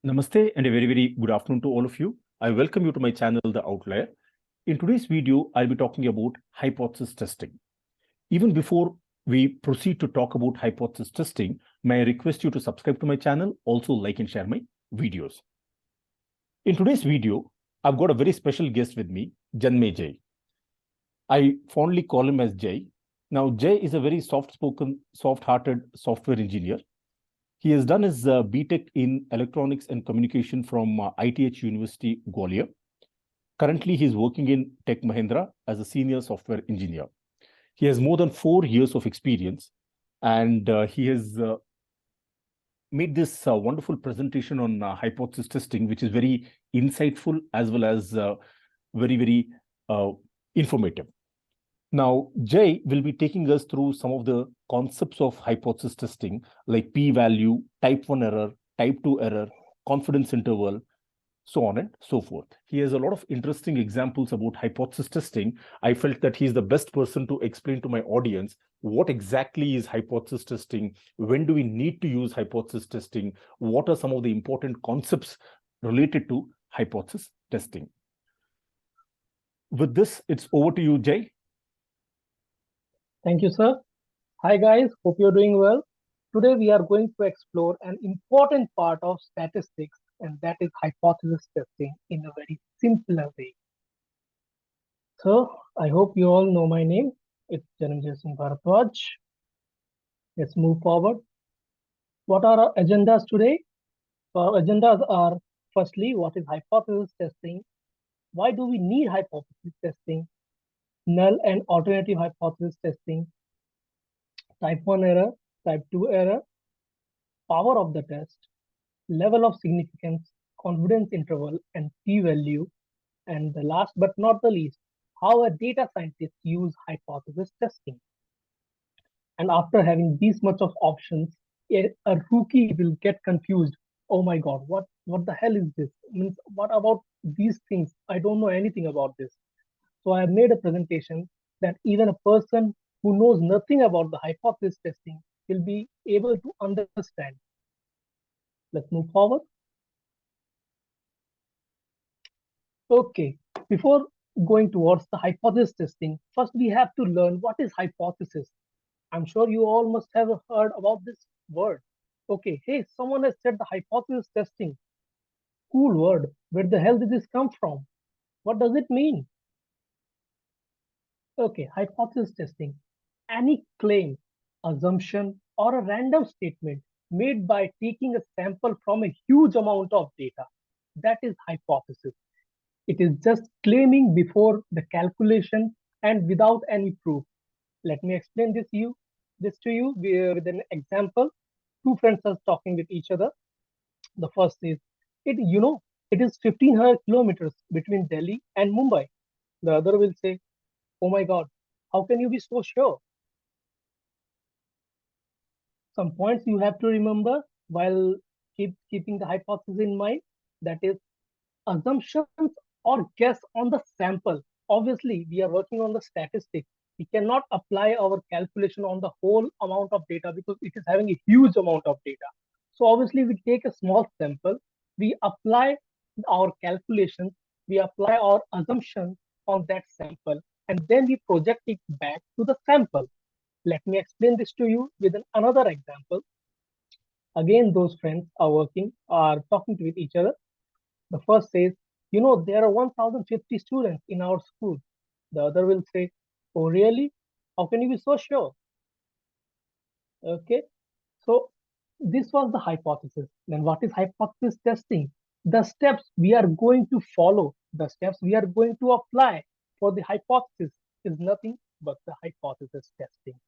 Namaste and a very good afternoon to all of you. I welcome you to my channel, The Outlier. In today's video, I'll be talking about hypothesis testing. Even before we proceed to talk about hypothesis testing, may I request you to subscribe to my channel, also like and share my videos. In today's video, I've got a very special guest with me, Janme Jay. I fondly call him as Jay. Now, Jay is a very soft-spoken, soft-hearted software engineer. He has done his BTech in Electronics and Communication from ITH University, Gwalior. Currently, he is working in Tech Mahindra as a senior software engineer. He has more than 4 years of experience, and he has made this wonderful presentation on hypothesis testing, which is very insightful as well as very informative. Now, Jay will be taking us through some of the concepts of hypothesis testing, like p-value, type 1 error, type 2 error, confidence interval, so on and so forth. He has a lot of interesting examples about hypothesis testing. I felt that he's the best person to explain to my audience what exactly is hypothesis testing, when do we need to use hypothesis testing, what are some of the important concepts related to hypothesis testing. With this, it's over to you, Jay. Thank you, sir. Hi, guys. Hope you're doing well. Today, we are going to explore an important part of statistics, and that is hypothesis testing in a very simpler way. So, I hope you all know my name. It's Janmjay Singh Bharadwaj. Let's move forward. What are our agendas today? So, our agendas are, firstly, what is hypothesis testing? Why do we need hypothesis testing? Null and alternative hypothesis testing, type 1 error, type 2 error, power of the test, level of significance, confidence interval, and p-value. And the last but not the least, how a data scientist use hypothesis testing. And after having these much of options, a rookie will get confused. Oh my God, what the hell is this? Means, what about these things? I don't know anything about this. So I have made a presentation that even a person who knows nothing about the hypothesis testing will be able to understand. Let's move forward. Okay, before going towards the hypothesis testing, first we have to learn what is hypothesis. I'm sure you all must have heard about this word. Okay, hey, someone has said the hypothesis testing. Cool word. Where the hell did this come from? What does it mean? Okay, hypothesis testing. Any claim, assumption, or a random statement made by taking a sample from a huge amount of data. That is hypothesis. It is just claiming before the calculation and without any proof. Let me explain this to you with an example. Two friends are talking with each other. The first is, it is 1500 kilometers between Delhi and Mumbai. The other will say, oh my God, how can you be so sure? Some points you have to remember while keeping the hypothesis in mind. That is, assumptions or guess on the sample. Obviously, we are working on the statistics. We cannot apply our calculation on the whole amount of data because it is having a huge amount of data. So obviously, we take a small sample, we apply our calculations, we apply our assumptions on that sample, and then we project it back to the sample. Let me explain this to you with another example. Again, those friends are talking with each other. The first says, there are 1050 students in our school. The other will say, oh, really? How can you be so sure? Okay, so this was the hypothesis. Then what is hypothesis testing? The steps we are going to follow, the steps we are going to apply for the hypothesis is nothing but the hypothesis testing.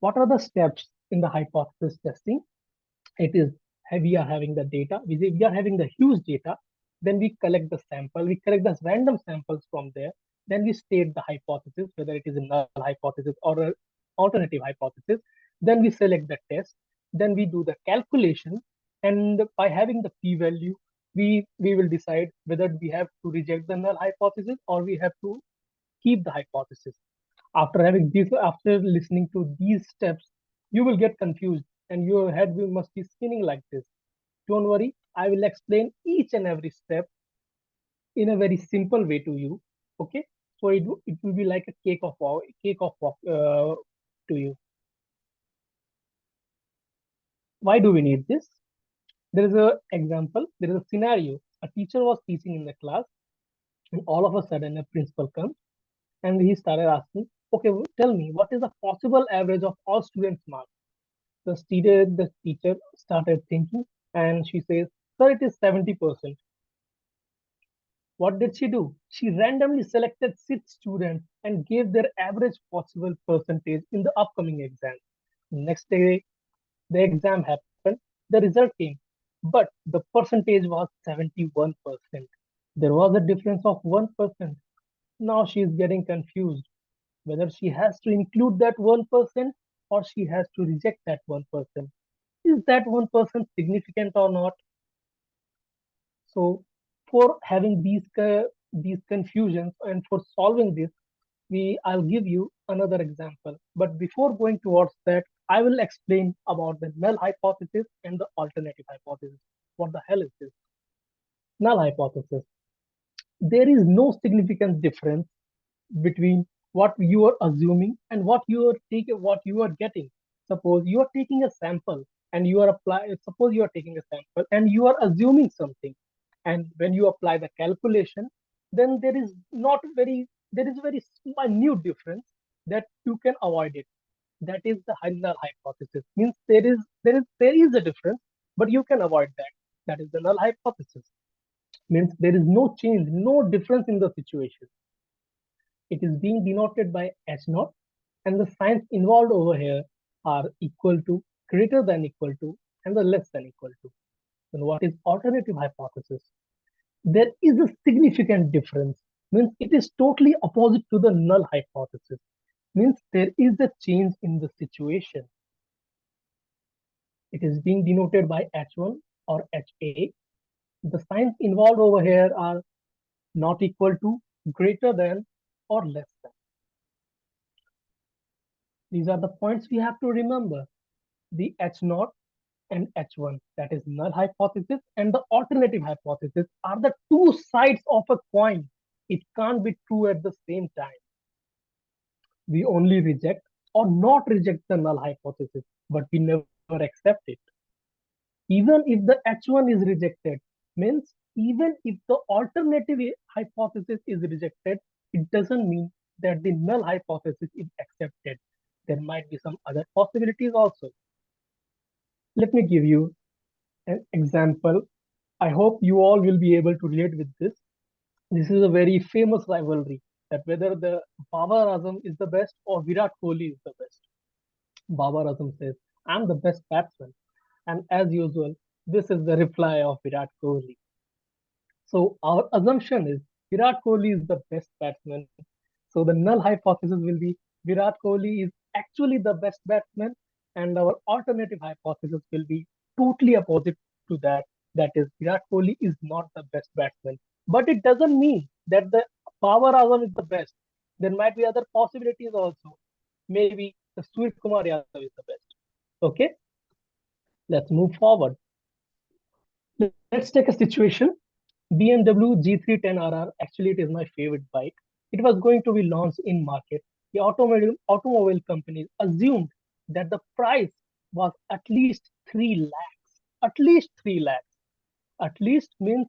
What are the steps in the hypothesis testing? It is, we are having the data, we are having the huge data, then we collect the sample, we collect the random samples from there, then we state the hypothesis, whether it is a null hypothesis or an alternative hypothesis, then we select the test, then we do the calculation, and by having the p-value, we will decide whether we have to reject the null hypothesis or we have to keep the hypothesis. After listening to these steps, you will get confused and your head must be spinning like this. Don't worry, I will explain each and every step in a very simple way to you. Okay, so it will be like a cake of to you. Why do we need this? There is a example. There is a scenario. A teacher was teaching in the class, and all of a sudden a principal comes and he started asking, "Okay, tell me what is the possible average of all students' marks?" The teacher started thinking, and she says, "Sir, it is 70%." What did she do? She randomly selected 6 students and gave their average possible percentage in the upcoming exam. Next day, the exam happened, the result came, but the percentage was 71%. There was a difference of 1%. Now she is getting confused whether she has to include that 1% or she has to reject that 1%. Is that 1% significant or not? So for having these confusions and for solving this, I'll give you another example. But before going towards that, I will explain about the null hypothesis and the alternative hypothesis. What the hell is this? Null hypothesis. There is no significant difference between what you are assuming and what you are getting. Suppose you are taking a sample and suppose you are taking a sample and you are assuming something, and when you apply the calculation, then there is very minute difference that you can avoid it. That is the null hypothesis. Means there is a difference, but you can avoid that. That is the null hypothesis. Means there is no change, no difference in the situation. It is being denoted by H naught, and the signs involved over here are equal to, greater than equal to, and the less than equal to. Then what is alternative hypothesis? There is a significant difference. Means it is totally opposite to the null hypothesis. Means there is a change in the situation. It is being denoted by H1 or HA. The signs involved over here are not equal to, greater than, or less than. These are the points we have to remember. The H0 and H1, that is null hypothesis, and the alternative hypothesis are the two sides of a coin. It can't be true at the same time. We only reject or not reject the null hypothesis, but we never accept it. Even if the H1 is rejected, means even if the alternative hypothesis is rejected, it doesn't mean that the null hypothesis is accepted. There might be some other possibilities also. Let me give you an example. I hope you all will be able to relate with this. This is a very famous rivalry, that whether the Babar Azam is the best or Virat Kohli is the best. Babar Azam says, "I'm the best batsman." And as usual, this is the reply of Virat Kohli. So our assumption is Virat Kohli is the best batsman. So the null hypothesis will be Virat Kohli is actually the best batsman, and our alternative hypothesis will be totally opposite to that. That is, Virat Kohli is not the best batsman. But it doesn't mean that the Babar Azam is the best. There might be other possibilities also. Maybe the Surya Kumar Yadav is the best. Okay, let's move forward. Let's take a situation. BMW G310RR, actually it is my favorite bike. It was going to be launched in market. The automobile companies assumed that the price was at least 3 lakhs. At least 3 lakhs. At least means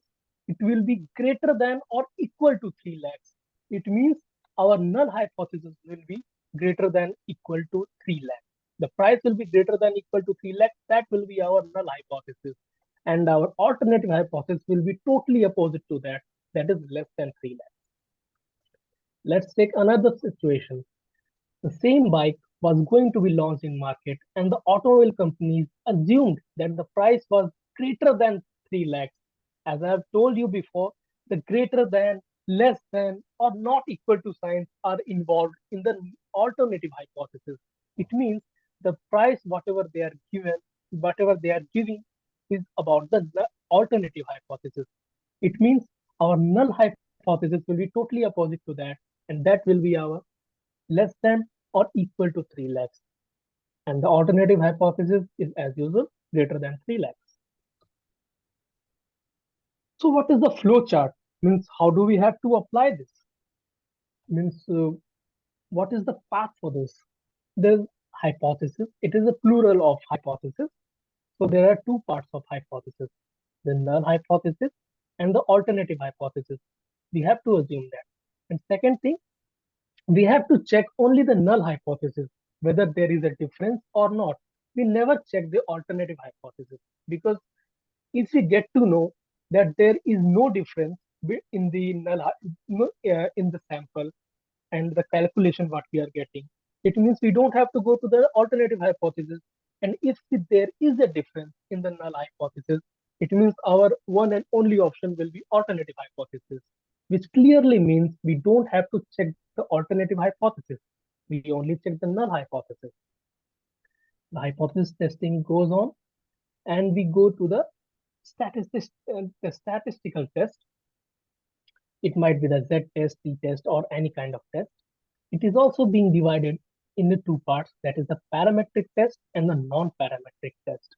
it will be greater than or equal to 3 lakhs. It means our null hypothesis will be greater than equal to 3 lakhs. The price will be greater than equal to 3 lakhs. That will be our null hypothesis. And our alternative hypothesis will be totally opposite to that. That is less than 3 lakhs. Let's take another situation. The same bike was going to be launched in market, and the automobile companies assumed that the price was greater than 3 lakhs. As I have told you before, the greater than, less than, or not equal to signs are involved in the alternative hypothesis. It means the price, whatever they are giving, is about the alternative hypothesis. It means our null hypothesis will be totally opposite to that, and that will be our less than or equal to 3 lakhs. And the alternative hypothesis is, as usual, greater than 3 lakhs. So what is the flow chart? Means how do we have to apply this? Means what is the path for this? There's hypothesis. It is a plural of hypothesis. So there are two parts of hypothesis, the null hypothesis and the alternative hypothesis. We have to assume that. And second thing, we have to check only the null hypothesis, whether there is a difference or not. We never check the alternative hypothesis, because if we get to know that there is no difference in the in the sample and the calculation what we are getting, it means we don't have to go to the alternative hypothesis. And if there is a difference in the null hypothesis, it means our one and only option will be alternative hypothesis, which clearly means we don't have to check the alternative hypothesis. We only check the null hypothesis. The hypothesis testing goes on, and we go to the statistical test. It might be the Z test, T test, or any kind of test. It is also being divided into two parts, that is the parametric test and the non-parametric test.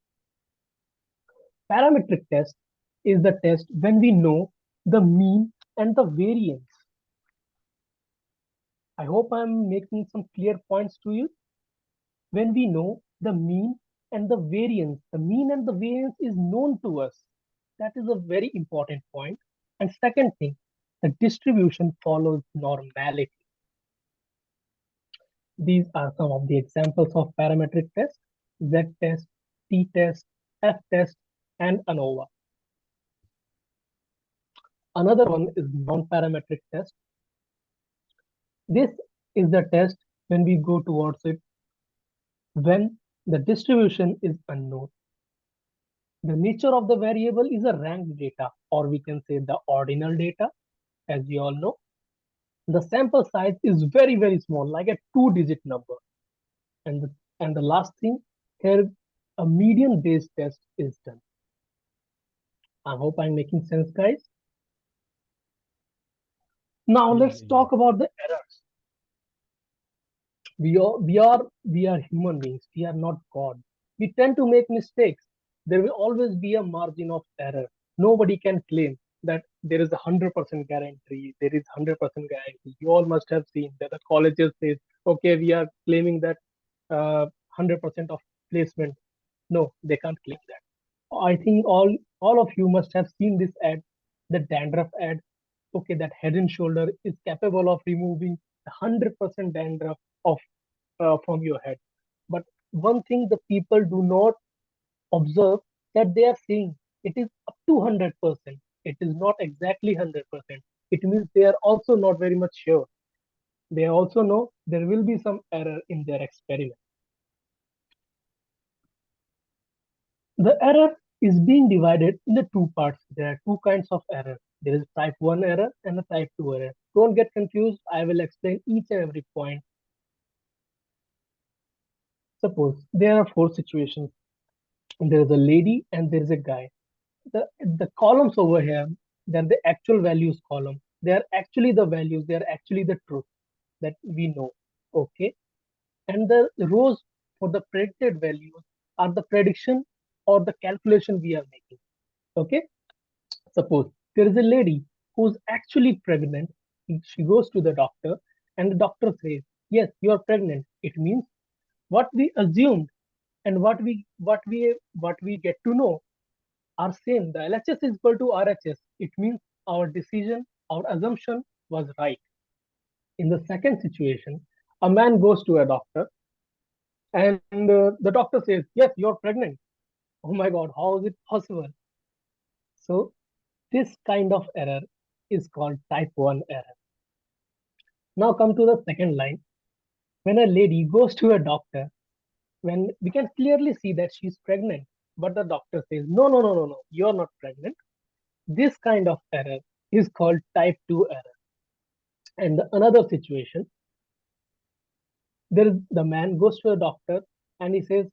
Parametric test is the test when we know the mean and the variance. I hope I'm making some clear points to you. When we know the mean and the variance, the mean and the variance is known to us. That is a very important point. And second thing, the distribution follows normality. These are some of the examples of parametric tests: Z test, T test, F test, and ANOVA. Another one is non-parametric test. This is the test when we go towards it when the distribution is unknown. The nature of the variable is a ranked data, or we can say the ordinal data, as you all know. The sample size is very, very small, like a 2-digit number. And the last thing, here a median based test is done. I hope I'm making sense, guys. Now let's talk about the errors. We are human beings. We are not God. We tend to make mistakes. There will always be a margin of error. Nobody can claim that there is a 100% guarantee. There is 100% guarantee. You all must have seen that the colleges say, okay, we are claiming that 100% of placement. No, they can't claim that. I think all of you must have seen this ad, the dandruff ad. Okay, that Head and Shoulder is capable of removing 100% dandruff of from your head. But one thing the people do not observe, that they are saying it is up to 100%. It is not exactly 100%. It means they are also not very much sure. They also know there will be some error in their experiment. The error is being divided into two parts. There are two kinds of error. There is type 1 error and a type 2 error. Don't get confused. I will explain each and every point. Suppose there are 4 situations. There is a lady and there is a guy. The columns over here, they're the actual values column. They are actually the values. They are actually the truth that we know. Okay. And the rows for the predicted values are the prediction or the calculation we are making. Okay. Suppose there is a lady who's actually pregnant. She goes to the doctor and the doctor says, yes, you are pregnant. It means what we assumed and what we get to know are same. The LHS is equal to RHS. It means our decision, our assumption was right. In the second situation, a man goes to a doctor and the doctor says, yes, you're pregnant. Oh my God, how is it possible? So this kind of error is called type 1 error. Now come to the second line. When a lady goes to a doctor, when we can clearly see that she's pregnant, but the doctor says, no, you're not pregnant. This kind of error is called type 2 error. And another situation, the man goes to a doctor and he says,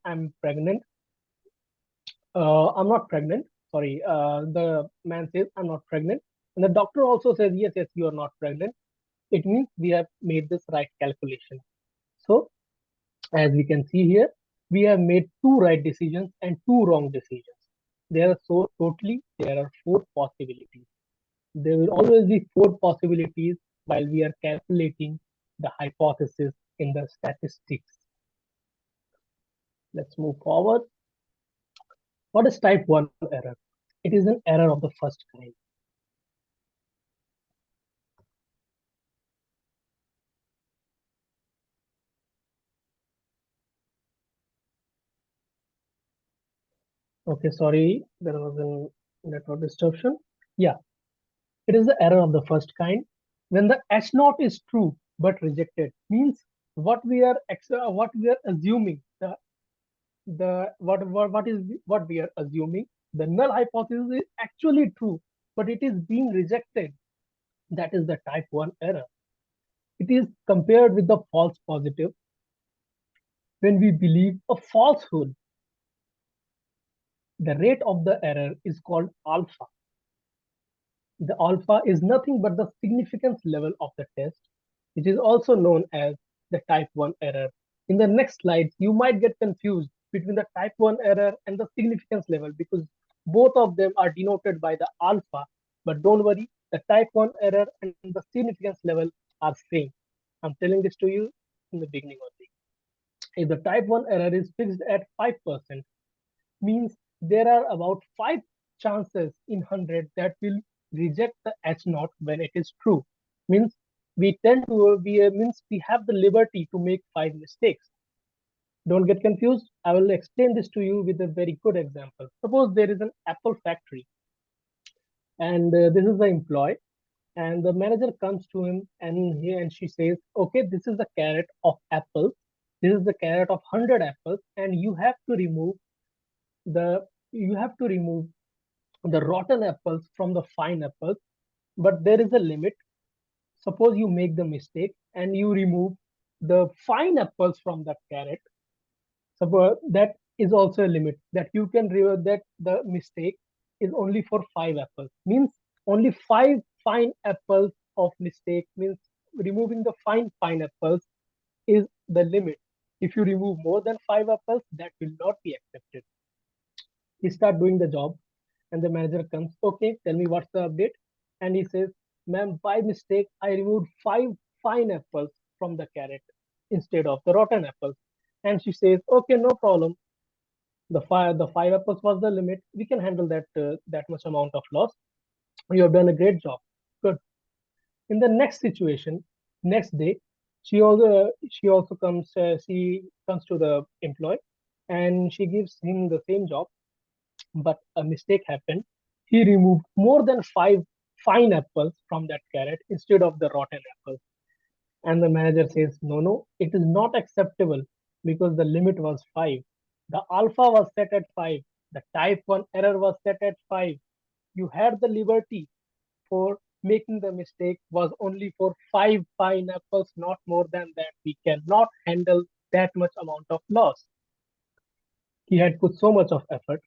I'm pregnant. I'm not pregnant. Sorry. The man says, I'm not pregnant. And the doctor also says, yes, you are not pregnant. It means we have made this right calculation. So as we can see here, we have made 2 right decisions and 2 wrong decisions. There are four possibilities. There will always be four possibilities while we are calculating the hypothesis in the statistics. Let's move forward. What is type 1 error? It is an error of the first kind. Okay, sorry, there was a network disruption. Yeah, it is the error of the first kind. When the H naught is true but rejected, means what we are assuming, what we are assuming, the null hypothesis is actually true, but it is being rejected. That is the type 1 error. It is compared with the false positive. When we believe a falsehood, the rate of the error is called alpha. The alpha is nothing but the significance level of the test, which is also known as the type 1 error. In the next slides, you might get confused between the type 1 error and the significance level because both of them are denoted by the alpha. But don't worry, the type 1 error and the significance level are same. I'm telling this to you in the beginning only. If the type 1 error is fixed at 5%, means there are about 5 chances in 100 that will reject the H naught when it is true. Means we tend to means we have the liberty to make 5 mistakes. Don't get confused. I will explain this to you with a very good example. Suppose there is an apple factory, and this is the employee, and the manager comes to him, and she says, "Okay, this is the carrot of apples. This is the carrot of 100 apples, and the you have to remove the rotten apples from the fine apples, but there is a limit. Suppose you make the mistake and you remove the fine apples from the carrot. Suppose that is also a limit that you can revert that the mistake is only for 5 apples. Means only 5 fine apples of mistake, means removing the fine apples is the limit. If you remove more than 5 apples, that will not be accepted. He start doing the job, and the manager comes, "Okay, tell me what's the update." And he says, "Ma'am, by mistake I removed 5 fine apples from the carrot instead of the rotten apples." And she says, "Okay, no problem. The five apples was the limit. We can handle that much amount of loss. You have done a great job. Good." In the next situation, next day, she also comes. She comes to the employee, and she gives him the same job, but a mistake happened. He removed more than 5 fine apples from that carrot instead of the rotten apples. And the manager says, "No, no, it is not acceptable because the limit was 5. The alpha was set at 5. The type 1 error was set at 5. You had the liberty for making the mistake was only for 5 fine apples, not more than that. We cannot handle that much amount of loss." He had put so much of effort,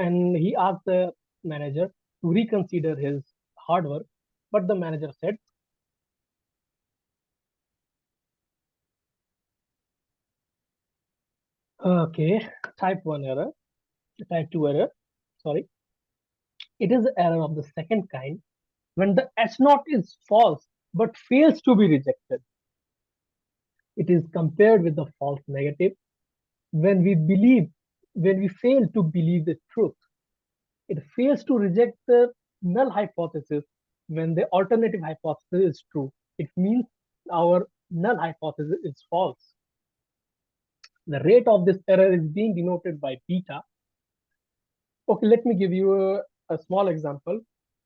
and he asked the manager to reconsider his hard work, but the manager said, "Okay, type 1 error, type 2 error, sorry, it is the error of the second kind when the H naught is false but fails to be rejected. It is compared with the false negative when we fail to believe the truth. It fails to reject the null hypothesis when the alternative hypothesis is true. It means our null hypothesis is false. The rate of this error is being denoted by beta. Okay, let me give you a small example.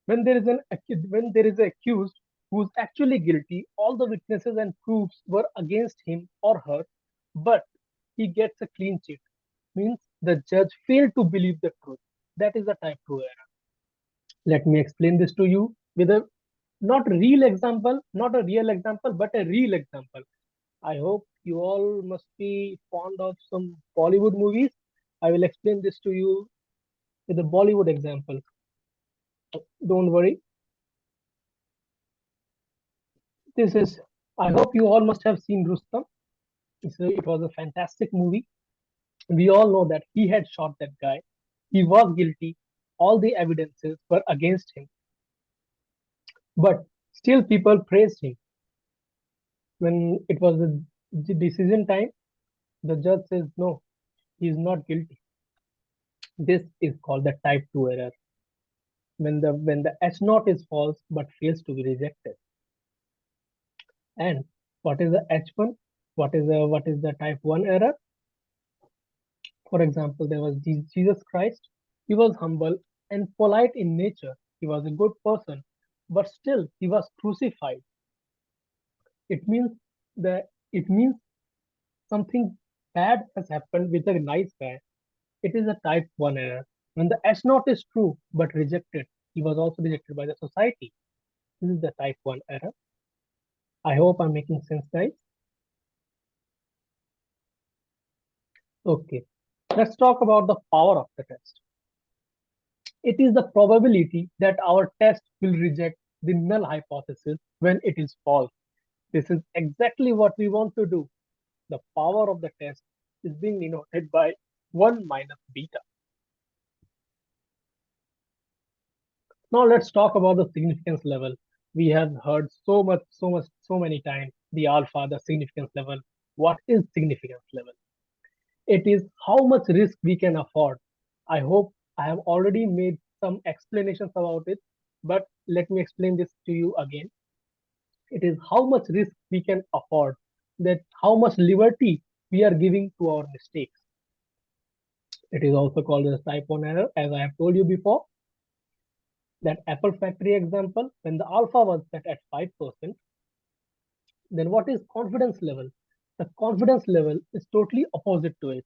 When there is an accused who is actually guilty, all the witnesses and proofs were against him or her, but he gets a clean sheet. Means the judge failed to believe the truth. That is a type 2 error. Let me explain this to you with a not a real example, but a real example. I hope you all must be fond of some Bollywood movies. I will explain this to you with a Bollywood example. Don't worry. This is, I hope you all must have seen Rustam. It was a fantastic movie. We all know that he had shot that guy. He was guilty. All the evidences were against him. But still people praised him. When it was the decision time, the judge says, no, he is not guilty. This is called the type 2 error. When the H naught is false but fails to be rejected. And what is the H1? What is the type 1 error? For example, there was Jesus Christ. He was humble and polite in nature. He was a good person, but still he was crucified. It means that it means something bad has happened with a nice guy. It is a type 1 error. When the H naught is true but rejected, he was also rejected by the society. This is the type 1 error. I hope I'm making sense, guys. Okay, let's talk about the power of the test. It is the probability that our test will reject the null hypothesis when it is false. This is exactly what we want to do. The power of the test is being denoted by 1 minus beta. Now let's talk about the significance level. We have heard so many times the alpha, the significance level. What is significance level? It is how much risk we can afford. I hope I have already made some explanations about it, but let me explain this to you again. It is how much risk we can afford, that how much liberty we are giving to our mistakes. It is also called as type 1 error, as I have told you before. That Apple factory example, when the alpha was set at 5%, then what is confidence level? The confidence level is totally opposite to it.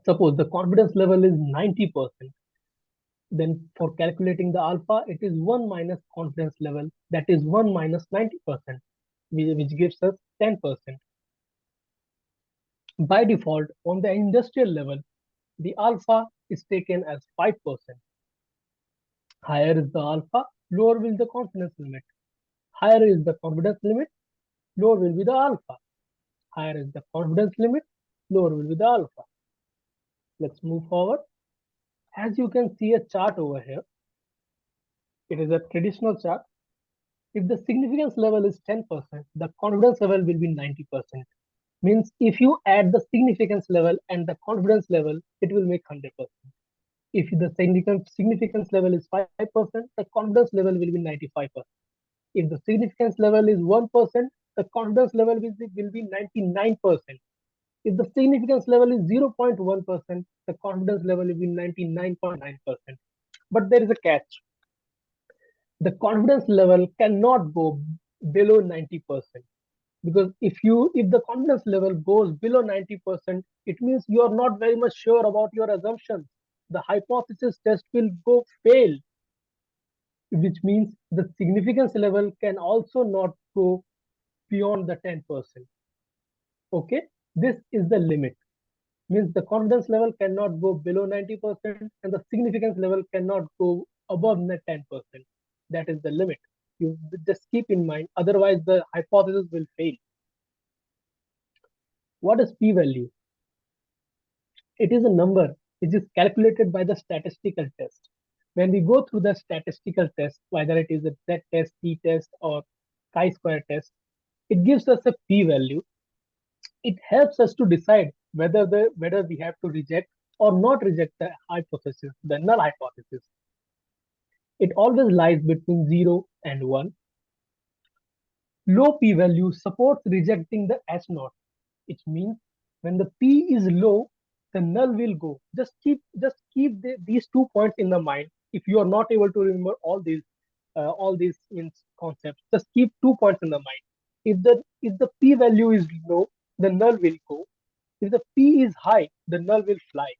Suppose the confidence level is 90%, then for calculating the alpha, it is 1 minus confidence level, that is 1 minus 90%, which gives us 10%. By default, on the industrial level, the alpha is taken as 5%. Higher is the alpha, lower will the confidence limit. Higher is the confidence limit, lower will be the alpha. Higher is the confidence limit, lower will be the alpha. Let's move forward. As you can see a chart over here, it is a traditional chart. If the significance level is 10%, the confidence level will be 90%. Means if you add the significance level and the confidence level, it will make 100%. If the significance level is 5%, the confidence level will be 95%. If the significance level is 1%, the confidence level will be 99%. If the significance level is 0.1%, the confidence level will be 99.9%. But there is a catch. The confidence level cannot go below 90%. Because if the confidence level goes below 90%, it means you are not very much sure about your assumptions. The hypothesis test will go fail, which means the significance level can also not go beyond the 10%. Okay, this is the limit. Means the confidence level cannot go below 90% and the significance level cannot go above the 10%. That is the limit. You just keep in mind, otherwise the hypothesis will fail. What is p-value? It is a number which is calculated by the statistical test. When we go through the statistical test, whether it is a z-test, t-test, or chi-square test, it gives us a p-value. It helps us to decide whether we have to reject or not reject the hypothesis, the null hypothesis. It always lies between 0 and 1. Low p-value supports rejecting the H naught. It means when the p is low, the null will go. Just keep these 2 points in the mind. If you are not able to remember all these concepts, just keep 2 points in the mind. If the p value is low, the null will go. If the p is high, the null will fly.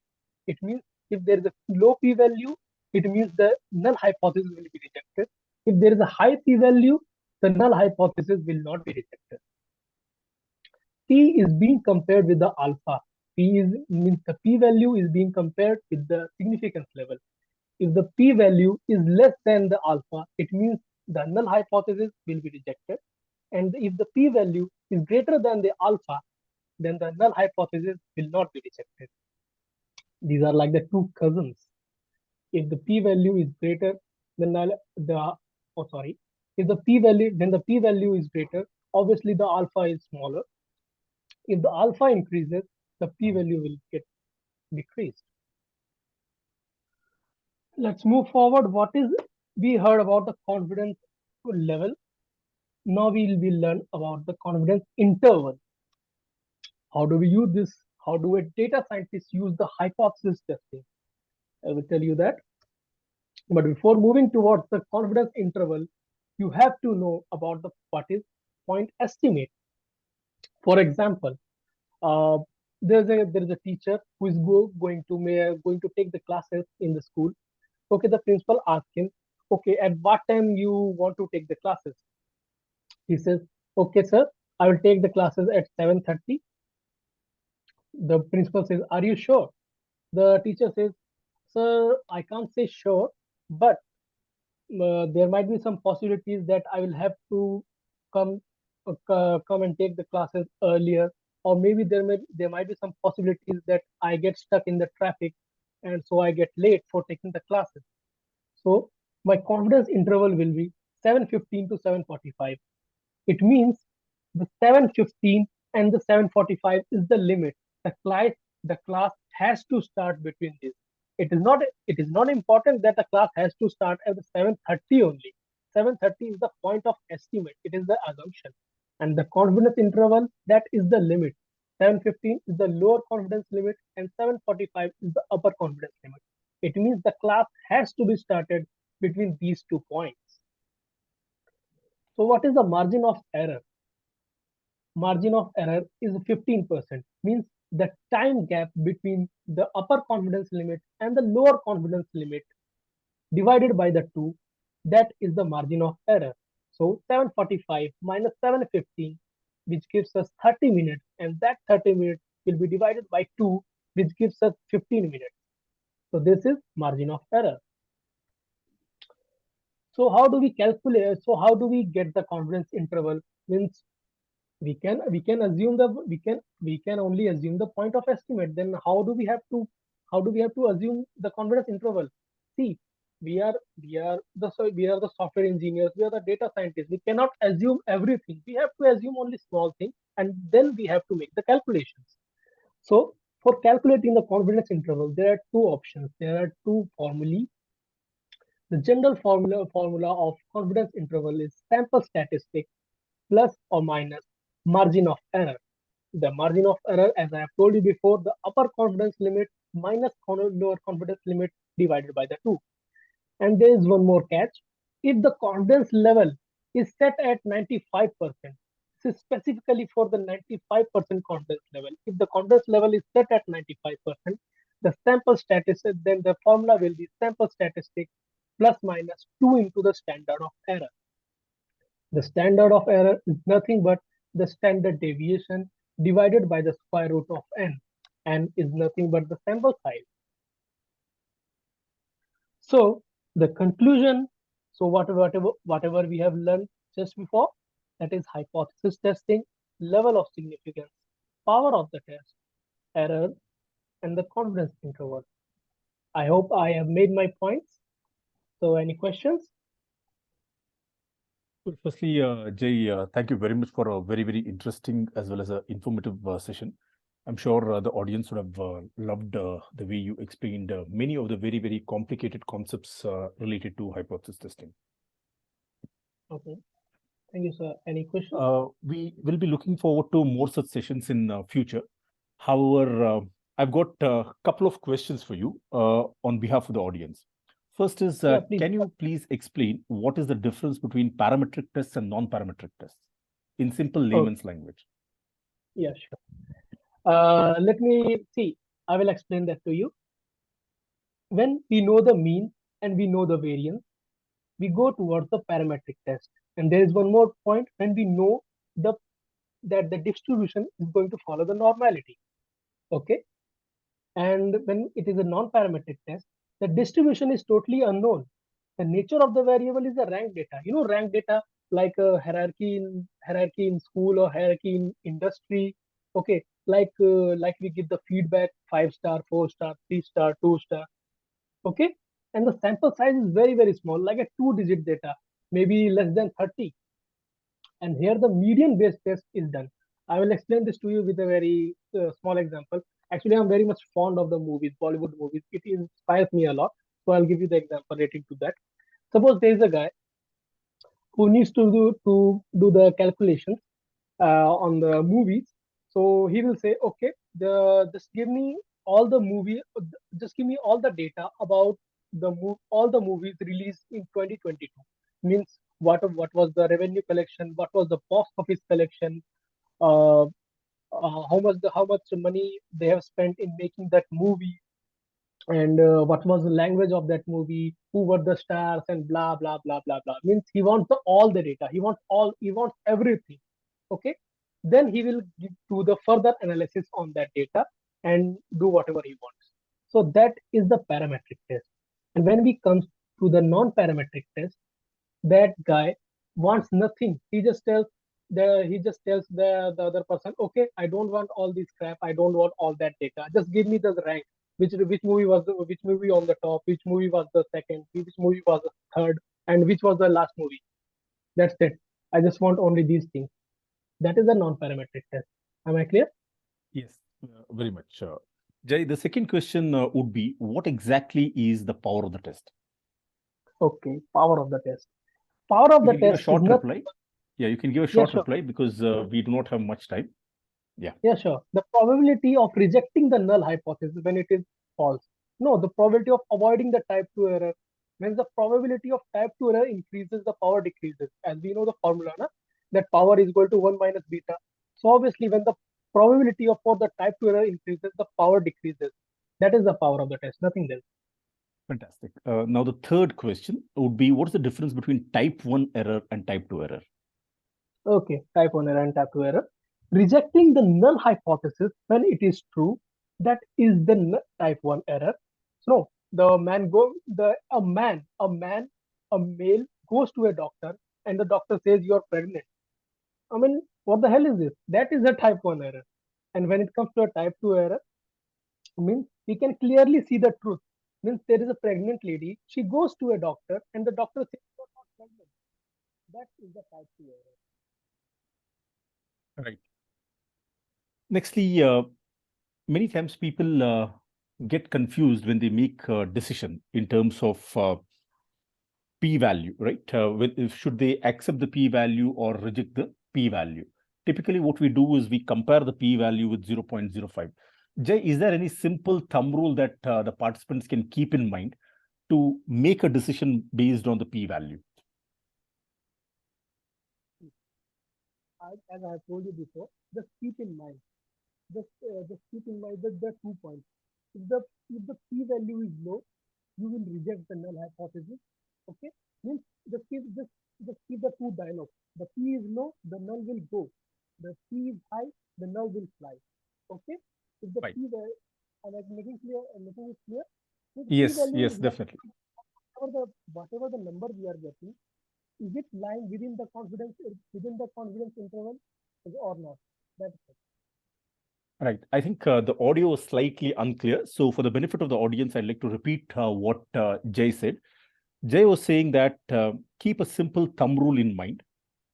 It means if there is a low p value, it means the null hypothesis will be rejected. If there is a high p value, the null hypothesis will not be rejected. P is being compared with the alpha. Means the p value is being compared with the significance level. If the p value is less than the alpha, it means the null hypothesis will be rejected. And if the p value is greater than the alpha, then the null hypothesis will not be rejected. These are like the two cousins. If the p-value is greater than if the p-value is greater, obviously the alpha is smaller. If the alpha increases, the p-value will get decreased. Let's move forward. We heard about the confidence level. Now we will learn about the confidence interval. How do we use this? How do a data scientist use the hypothesis testing? I will tell you that. But before moving towards the confidence interval, you have to know about what is point estimate. For example, uh, there is a teacher who is going to take the classes in the school. Okay, the principal asks him, okay, at what time you want to take the classes? He says, okay, sir, I will take the classes at 7:30. The principal says, are you sure? The teacher says, sir, I can't say sure, but there might be some possibilities that I will have to come come and take the classes earlier, or maybe there might be some possibilities that I get stuck in the traffic, and so I get late for taking the classes. So my confidence interval will be 7:15 to 7:45. It means the 7:15 and the 7:45 is the limit. The class has to start between these. It is not important that the class has to start at the 7:30 only. 7:30 is the point of estimate. It is the assumption. And the confidence interval, that is the limit. 7:15 is the lower confidence limit and 7:45 is the upper confidence limit. It means the class has to be started between these 2 points. So what is the margin of error? Margin of error is 15%, means the time gap between the upper confidence limit and the lower confidence limit divided by the 2, that is the margin of error. So 7:45 minus 7:15, which gives us 30 minutes, and that 30 minutes will be divided by 2, which gives us 15 minutes. So this is margin of error. So how do we calculate? So how do we get the confidence interval? Means we can assume we can only assume the point of estimate. Then how do we have to assume the confidence interval? See, we are the software engineers, we are the data scientists. We cannot assume everything. We have to assume only small things, and then we have to make the calculations. So for calculating the confidence interval, there are two options. There are two formulae. The general formula of confidence interval is sample statistic plus or minus margin of error. The margin of error, as I have told you before, the upper confidence limit minus lower confidence limit divided by the 2. And there is one more catch. If the confidence level is set at 95%, this is specifically for the 95% confidence level. If the confidence level is set at 95%, the sample statistic, then the formula will be sample statistic plus minus 2 into the standard of error. The standard of error is nothing but the standard deviation divided by the square root of n is nothing but the sample size. So the conclusion, so whatever we have learned just before, that is hypothesis testing, level of significance, power of the test, error, and the confidence interval. I hope I have made my points. So any questions? Firstly, Jay, thank you very much for a very, very interesting as well as a informative session. I'm sure the audience would have loved the way you explained many of the very, very complicated concepts related to hypothesis testing. Okay. Thank you, sir. Any questions? We will be looking forward to more such sessions in future. However, I've got a couple of questions for you on behalf of the audience. First is, can you please explain what is the difference between parametric tests and non-parametric tests in simple layman's language? Yeah, sure. Let me see. I will explain that to you. When we know the mean and we know the variance, we go towards the parametric test. And there is one more point: when we know that the distribution is going to follow the normality. Okay. And when it is a non-parametric test, the distribution is totally unknown. The nature of the variable is the rank data. You know, rank data, like a hierarchy in school or hierarchy in industry. Okay, like we give the feedback 5 star, 4 star, 3 star, 2 star. Okay, and the sample size is very very small, like a 2 digit data, maybe less than 30. And here the median based test is done. I will explain this to you with a very small example. Actually, I'm very much fond of the movies, Bollywood movies. It inspires me a lot. So I'll give you the example relating to that. Suppose there is a guy who needs to do the calculations on the movies. So he will say, okay, just give me all the movie, just give me all the data about all the movies released in 2022. Means what was the revenue collection, what was the box office collection, uh, how much money they have spent in making that movie, and what was the language of that movie, who were the stars, and blah blah blah blah blah. Means he wants all the data. He wants everything. Okay, then he will do the further analysis on that data and do whatever he wants. So that is the parametric test. And when we come to the non-parametric test, that guy wants nothing. He just tells the other person, okay, I don't want all this crap, I don't want all that data, just give me the rank, which movie on the top, which movie was the second, which movie was the third, and which was the last movie. That's it. I just want only these things. That is a non-parametric test. Am I clear? Yes, very much. Jay, the second question would be, what exactly is the power of the test? Okay, power of the test. Power of You the can give a test is short nothing. reply. Yeah, you can give a Yeah, short sure. reply because we do not have much time. Yeah. Yeah, sure. The probability of rejecting the null hypothesis when it is false. No, the probability of avoiding the type 2 error. Means the probability of type 2 error increases, the power decreases. As we know the formula, na, that power is equal to 1 minus beta. So obviously when the probability of for the type 2 error increases, the power decreases. That is the power of the test, nothing else. Fantastic. Now, the third question would be, what's the difference between type 1 error and type 2 error? Okay, type 1 error and type 2 error. Rejecting the null hypothesis when it is true, that is the type 1 error. So the man go the a male goes to a doctor and the doctor says you're pregnant. I mean, what the hell is this? That is a type 1 error. And when it comes to a type 2 error, means we can clearly see the truth. Means there is a pregnant lady, she goes to a doctor and the doctor says you're not pregnant. That is the type 2 error. Right. Nextly, many times people get confused when they make a decision in terms of p-value, right? Should they accept the p-value or reject the p-value? Typically, what we do is we compare the p-value with 0.05. Jay, is there any simple thumb rule that the participants can keep in mind to make a decision based on the p-value? As I have told you before, just keep in mind that there are 2 points. If the if the p value is low, you will reject the null hypothesis. Okay, means just keep the two dialogues. The p is low, the null will go. The p is high, the null will fly. Okay, if the Right. p value, am I making it clear? If the p Yes, value yes, is low, definitely. whatever the number we are getting, is it lying within the confidence interval or not? That's it. Right. I think the audio was slightly unclear. So, for the benefit of the audience, I'd like to repeat what Jay said. Jay was saying that keep a simple thumb rule in mind.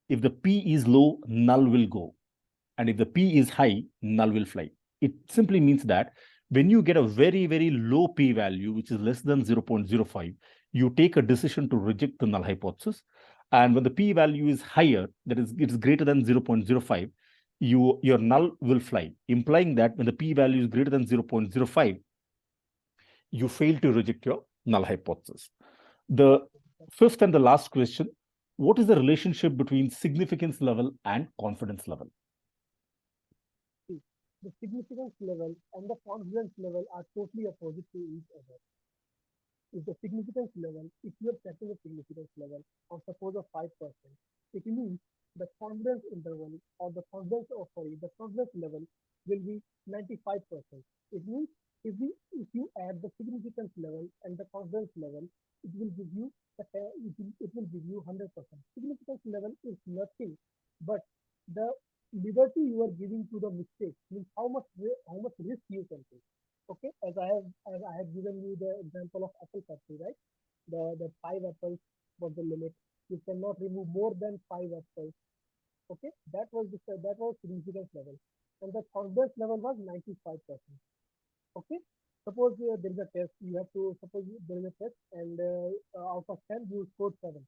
If the P is low, null will go. And if the P is high, null will fly. It simply means that when you get a very, very low P value, which is less than 0.05, you take a decision to reject the null hypothesis. And when the P value is higher, that is, it is greater than 0.05, your null will fly, implying that when the P value is greater than 0.05, you fail to reject your null hypothesis. The fifth and the last question, what is the relationship between significance level and confidence level? See, the significance level and the confidence level are totally opposite to each other. If the significance level, if you are setting a significance level of suppose of 5%, it means the confidence interval or the confidence level will be 95%. It means if you add the significance level and the confidence level, it will give you it will give you 100%. Significance level is nothing but the liberty you are giving to the mistake means how much risk you can take. Okay, as I have given you the example of apple factory, right? The five apples was the limit. You cannot remove more than five apples. Okay, that was significance level, and the confidence level was 95%. Okay, suppose there is a test. You have to suppose there is a test, and out of 10 you scored 7.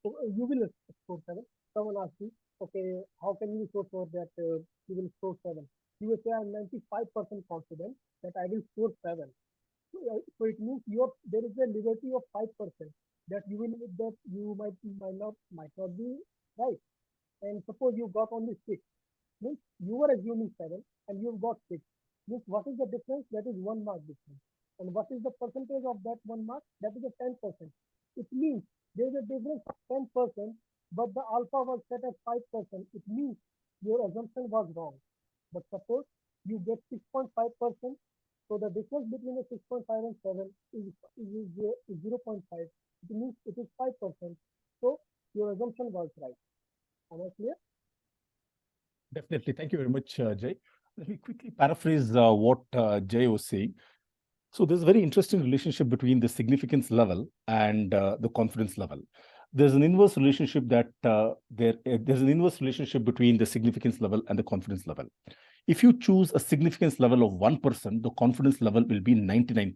So you will score 7. Someone asks you, okay, how can you so sure that you will score 7? You will say, I'm 95% confident that I will score 7. So it means there is a liberty of 5% that you might not be right. And suppose you got only 6, means you were assuming 7 and you've got 6. Means what is the difference? That is 1 mark difference. And what is the percentage of that 1 mark? That is a 10%. It means there is a difference of 10%, but the alpha was set at 5%. It means your assumption was wrong. But suppose you get 6.5%, so the difference between the 6.5 and 7 is 0.5. It means it is 5%. So your assumption was right. Am I clear? Definitely. Thank you very much, Jay. Let me quickly paraphrase what Jay was saying. So there's a very interesting relationship between the significance level and the confidence level. There's an inverse relationship there's an inverse relationship between the significance level and the confidence level. If you choose a significance level of 1%, the confidence level will be 99%.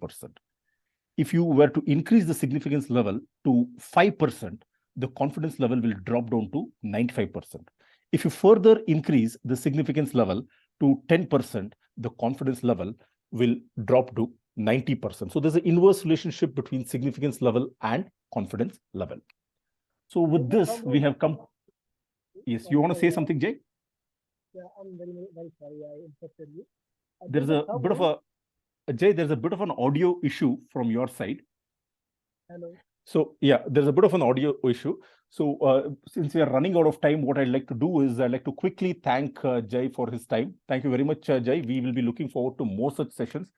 If you were to increase the significance level to 5%, the confidence level will drop down to 95%. If you further increase the significance level to 10%, the confidence level will drop to 90%. So there's an inverse relationship between significance level and confidence level. So with this, we have come. Yes, you want to say something, Jay? Yeah, I'm very, very sorry I interrupted you. There's a bit of Jay, there's a bit of an audio issue from your side. Hello. So yeah, there's a bit of an audio issue. So since we are running out of time, what I'd like to do is I'd like to quickly thank Jay for his time. Thank you very much, Jay. We will be looking forward to more such sessions.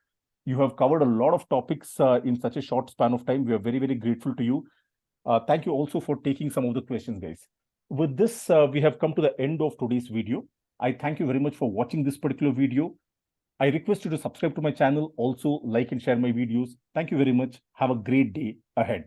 You have covered a lot of topics in such a short span of time. We are very, very grateful to you. Thank you also for taking some of the questions, guys. With this, we have come to the end of today's video. I thank you very much for watching this particular video. I request you to subscribe to my channel, also like and share my videos. Thank you very much. Have a great day ahead.